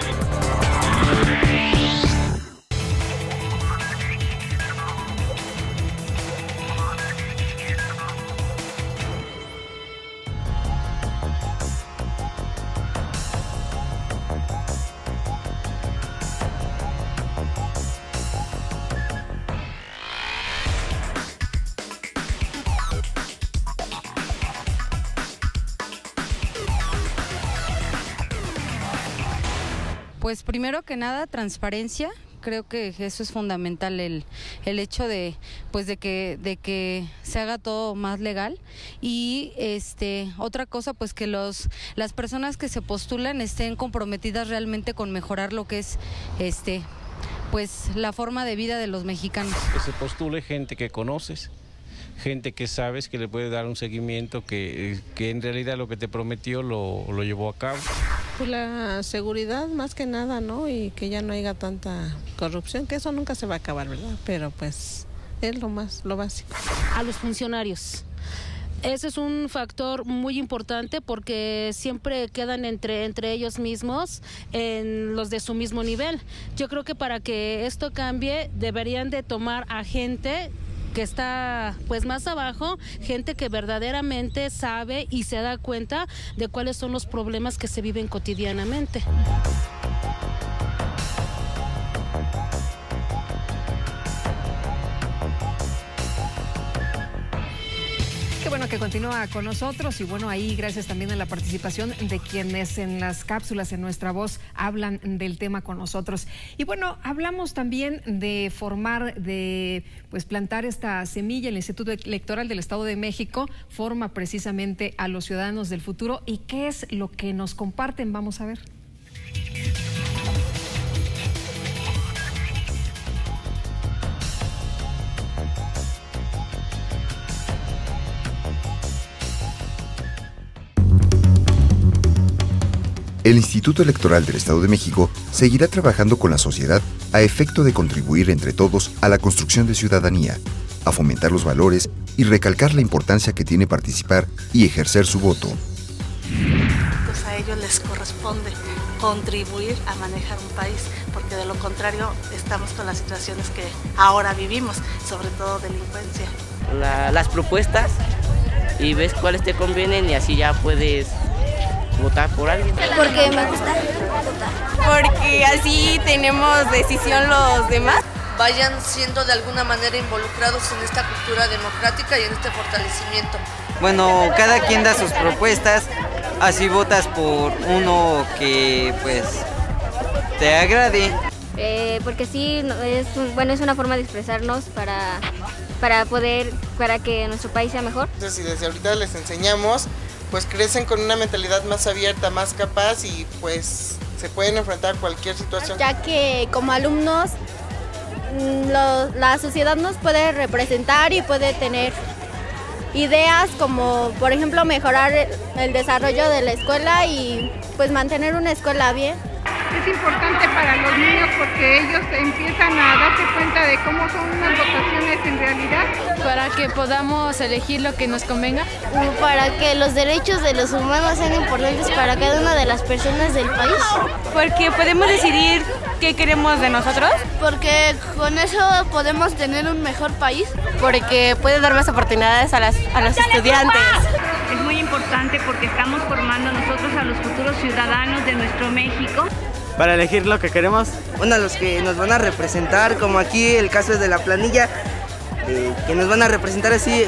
Pues primero que nada, transparencia. Creo que eso es fundamental, el hecho de que se haga todo más legal. Y otra cosa, pues que las personas que se postulan estén comprometidas realmente con mejorar lo que es pues la forma de vida de los mexicanos. Que se postule gente que conoces, gente que sabes que le puede dar un seguimiento, que en realidad lo que te prometió lo llevó a cabo. Pues la seguridad más que nada, ¿no? Y que ya no haya tanta corrupción, que eso nunca se va a acabar, ¿verdad? Pero pues es lo básico. A los funcionarios. Ese es un factor muy importante porque siempre quedan entre ellos mismos en los de su mismo nivel. Yo creo que para que esto cambie deberían de tomar a gente que está pues más abajo, gente que verdaderamente sabe y se da cuenta de cuáles son los problemas que se viven cotidianamente. Qué bueno que continúa con nosotros y bueno, ahí gracias también a la participación de quienes en las cápsulas en Nuestra Voz hablan del tema con nosotros. Y bueno, hablamos también de plantar esta semilla. El Instituto Electoral del Estado de México forma precisamente a los ciudadanos del futuro. ¿Y qué es lo que nos comparten? Vamos a ver. El Instituto Electoral del Estado de México seguirá trabajando con la sociedad a efecto de contribuir entre todos a la construcción de ciudadanía, a fomentar los valores y recalcar la importancia que tiene participar y ejercer su voto. Pues a ellos les corresponde contribuir a manejar un país, porque de lo contrario estamos con las situaciones que ahora vivimos, sobre todo delincuencia. Las propuestas y ves cuáles te convienen y así ya puedes votar por alguien. Porque me gusta votar. Porque así tenemos decisión los demás. Vayan siendo de alguna manera involucrados en esta cultura democrática y en este fortalecimiento. Bueno, cada quien da sus propuestas, así votas por uno que pues te agrade. Porque sí, es una forma de expresarnos para que nuestro país sea mejor. Entonces, si desde ahorita les enseñamos, pues crecen con una mentalidad más abierta, más capaz y pues se pueden enfrentar a cualquier situación. Ya que como alumnos la sociedad nos puede representar y puede tener ideas como, por ejemplo, mejorar el desarrollo de la escuela y pues mantener una escuela bien. Es importante para los niños porque ellos empiezan a darse cuenta de cómo son unas votaciones en realidad. Para que podamos elegir lo que nos convenga. Para que los derechos de los humanos sean importantes para cada una de las personas del país. Porque podemos decidir qué queremos de nosotros. Porque con eso podemos tener un mejor país. Porque puede dar más oportunidades a los estudiantes. Es muy importante porque estamos formando nosotros a los futuros ciudadanos de nuestro México. Para elegir lo que queremos. Bueno, los que nos van a representar, como aquí el caso es de la planilla, que nos van a representar así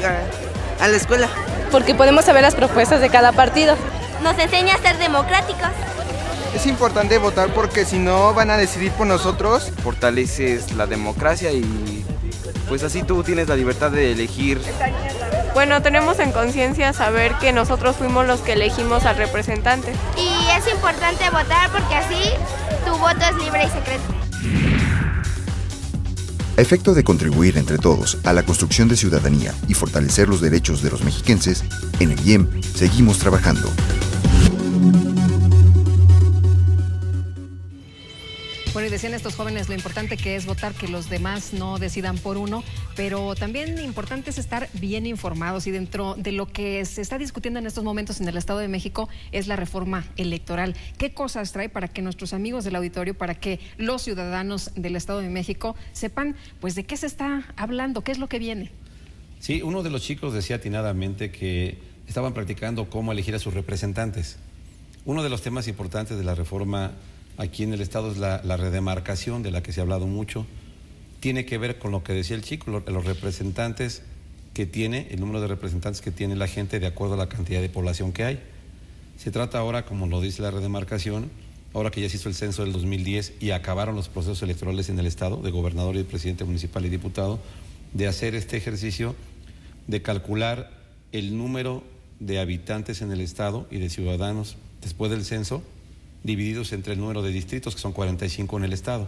a la escuela. Porque podemos saber las propuestas de cada partido. Nos enseña a ser democráticos. Es importante votar porque si no van a decidir por nosotros. Fortaleces la democracia y pues así tú tienes la libertad de elegir. Bueno, tenemos en conciencia saber que nosotros fuimos los que elegimos al representante. Y es importante votar porque así tu voto es libre y secreto. A efecto de contribuir entre todos a la construcción de ciudadanía y fortalecer los derechos de los mexiquenses, en el IEM seguimos trabajando. Bueno, y decían estos jóvenes lo importante que es votar, que los demás no decidan por uno, pero también importante es estar bien informados, y dentro de lo que se está discutiendo en estos momentos en el Estado de México es la reforma electoral. ¿Qué cosas trae para que nuestros amigos del auditorio, para que los ciudadanos del Estado de México sepan pues de qué se está hablando, qué es lo que viene? Sí, uno de los chicos decía atinadamente que estaban practicando cómo elegir a sus representantes. Uno de los temas importantes de la reforma aquí en el Estado es la redemarcación, de la que se ha hablado mucho. Tiene que ver con lo que decía el chico, los representantes que tiene, el número de representantes que tiene la gente de acuerdo a la cantidad de población que hay. Se trata ahora, como lo dice la redemarcación, ahora que ya se hizo el censo del 2010 y acabaron los procesos electorales en el Estado, de gobernador y de presidente municipal y diputado, de hacer este ejercicio de calcular el número de habitantes en el Estado y de ciudadanos después del censo, divididos entre el número de distritos, que son 45 en el Estado,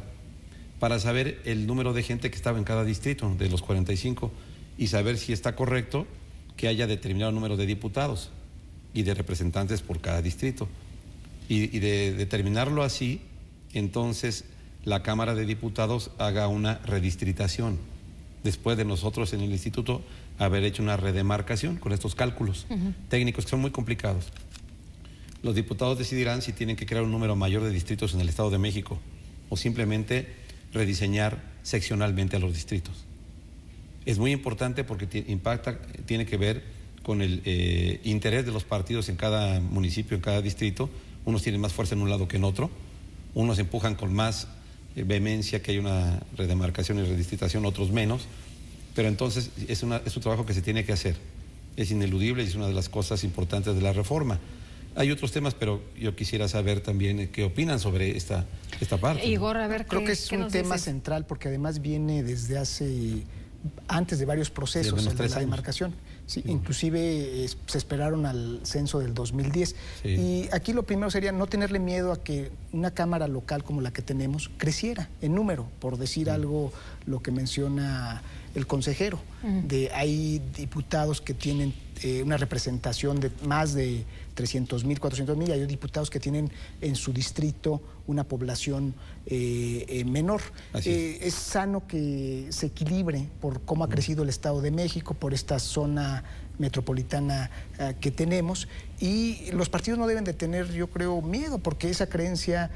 para saber el número de gente que estaba en cada distrito de los 45 y saber si está correcto que haya determinado número de diputados y de representantes por cada distrito. Y de determinarlo así, entonces la Cámara de Diputados haga una redistritación, después de nosotros en el instituto haber hecho una redemarcación con estos cálculos técnicos que son muy complicados. Los diputados decidirán si tienen que crear un número mayor de distritos en el Estado de México o simplemente rediseñar seccionalmente a los distritos. Es muy importante porque tiene que ver con el interés de los partidos en cada municipio, en cada distrito. Unos tienen más fuerza en un lado que en otro, unos empujan con más vehemencia que hay una redemarcación y redistritación, otros menos, pero entonces es un trabajo que se tiene que hacer. Es ineludible y es una de las cosas importantes de la reforma. Hay otros temas, pero yo quisiera saber también qué opinan sobre esta parte. Igor, a ver, creo que es un tema central porque además viene desde antes de varios procesos de la demarcación. Sí, inclusive se esperaron al censo del 2010. Sí. Y aquí lo primero sería no tenerle miedo a que una cámara local como la que tenemos creciera en número, por decir algo, lo que menciona el consejero. Hay diputados que tienen una representación de más de 300,000, 400,000, y hay diputados que tienen en su distrito una población menor. Es sano que se equilibre por cómo ha crecido el Estado de México, por esta zona metropolitana que tenemos, y los partidos no deben de tener, yo creo, miedo, porque esa creencia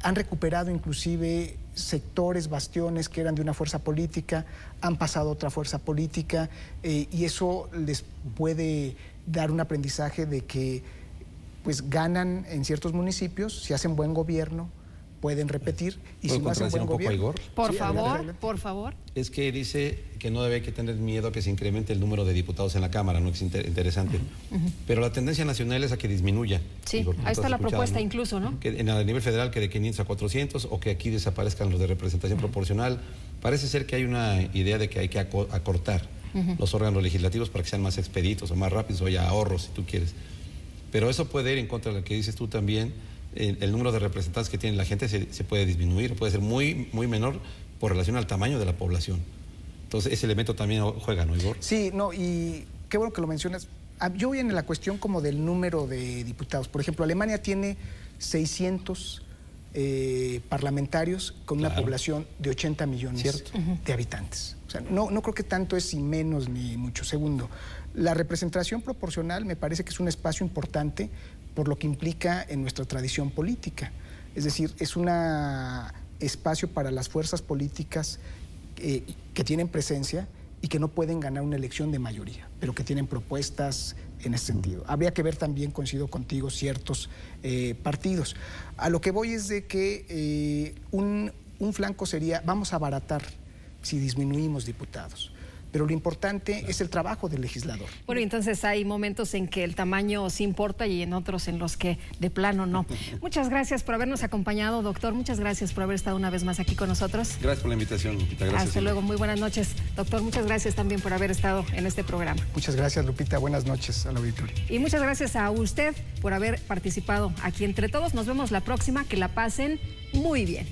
han recuperado inclusive sectores, bastiones que eran de una fuerza política, han pasado a otra fuerza política, y eso les puede dar un aprendizaje de que pues ganan en ciertos municipios, si hacen buen gobierno, pueden repetir, y si no hacen buen gobierno... Por favor. Es que dice que no debe que tener miedo a que se incremente el número de diputados en la Cámara, ¿no? Es interesante. Pero la tendencia nacional es a que disminuya. Sí, ahí está la propuesta, ¿no? Incluso, ¿no? Que a nivel federal que de 500 a 400, o que aquí desaparezcan los de representación proporcional. Parece ser que hay una idea de que hay que acortar los órganos legislativos para que sean más expeditos o más rápidos, o haya ahorros, si tú quieres. Pero eso puede ir en contra de lo que dices tú también. El número de representantes que tiene la gente se puede disminuir, puede ser muy menor, por relación al tamaño de la población. Entonces, ese elemento también juega, ¿no, Igor? Sí, no, y qué bueno que lo mencionas. Yo voy en la cuestión como del número de diputados. Por ejemplo, Alemania tiene 600 parlamentarios con una población de 80 millones de habitantes. O sea, no creo que tanto es ni menos ni mucho. Segundo, la representación proporcional me parece que es un espacio importante por lo que implica en nuestra tradición política. Es decir, es un espacio para las fuerzas políticas que tienen presencia y que no pueden ganar una elección de mayoría, pero que tienen propuestas en ese sentido. Habría que ver también, coincido contigo, ciertos partidos. A lo que voy es de que un flanco sería, vamos a abaratar si disminuimos diputados. Pero lo importante es el trabajo del legislador. Bueno, entonces hay momentos en que el tamaño sí importa y en otros en los que de plano no. Muchas gracias por habernos acompañado, doctor. Muchas gracias por haber estado una vez más aquí con nosotros. Gracias por la invitación, Lupita. Gracias. Hasta luego, muy buenas noches. Doctor, muchas gracias también por haber estado en este programa. Muchas gracias, Lupita. Buenas noches al auditorio. Y muchas gracias a usted por haber participado aquí entre todos. Nos vemos la próxima. Que la pasen muy bien.